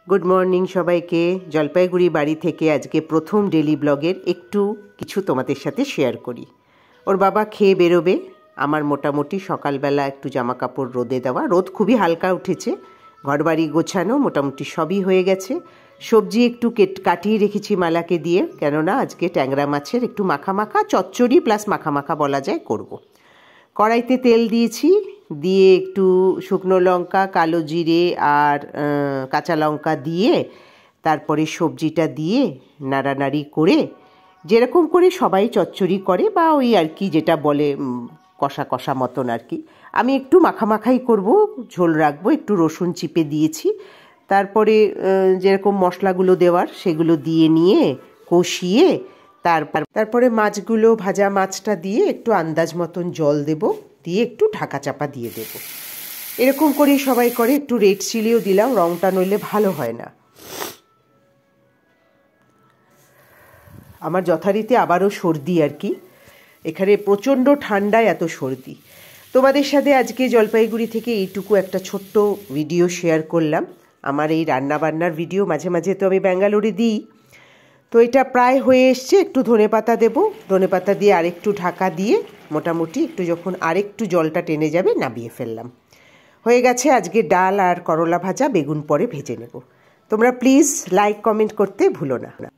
Good morning সবাইকে। জলপাইগুড়ি বাড়ি থেকে আজকে প্রথম ডেলি ব্লগের একটু কিছু তোমাদের সাথে শেয়ার করি। ওর বাবা খেয়ে বেরোবে, আমার মোটামুটি সকালবেলা একটু জামা কাপড় রোদে দেওয়া, রোদ খুবই হালকা উঠেছে, ঘরবাড়ি গোছানো মোটামুটি সবই হয়ে গেছে। সবজি একটু কাটিয়ে রেখেছি মালাকে দিয়ে, কেননা আজকে ট্যাংরা মাছের একটু মাখা মাখা চচ্চড়ি প্লাস মাখা মাখা বলা যায় করব। কড়াইতে তেল দিয়েছি, দিয়ে একটু শুকনো লঙ্কা, কালো জিরে আর কাঁচা লঙ্কা দিয়ে তারপরে সবজিটা দিয়ে নাড়ানাড়ি করে, যেরকম করে সবাই চচ্চড়ি করে বা ওই আর কি যেটা বলে কষা কষা মতন আর কি, আমি একটু মাখামাখাই করব, ঝোল রাখবো, একটু রসুন চিপে দিয়েছি। তারপরে যেরকম মশলাগুলো দেওয়ার সেগুলো দিয়ে নিয়ে কষিয়ে তারপরে মাছগুলো, ভাজা মাছটা দিয়ে একটু আন্দাজ মতন জল দেব, দিয়ে একটু ঢাকা চাপা দিয়ে দেব। এরকম করেই সবাই করে। একটু রেড চিলিও দিলাম, রঙটা নইলে ভালো হয় না। আমার যথারীতি আবারও সর্দি আর কি, এখানে প্রচণ্ড ঠান্ডায় এত সর্দি। তোমাদের সাথে আজকে জলপাইগুড়ি থেকে এইটুকু একটা ছোট্ট ভিডিও শেয়ার করলাম। আমার এই রান্নাবান্নার ভিডিও মাঝে মাঝে তো আমি ব্যাঙ্গালোরে দিই। তো এটা প্রায় হয়ে এসছে, একটু ধনেপাতা দেবো, ধনেপাতা দিয়ে আরেকটু ঢাকা দিয়ে মোটামুটি একটু যখন আরেকটু জলটা টেনে যাবে নামিয়ে ফেললাম। হয়ে গেছে আজকে ডাল আর করলা ভাজা, বেগুন পরে ভেজে নেব। তোমরা প্লিজ লাইক কমেন্ট করতে ভুলো না।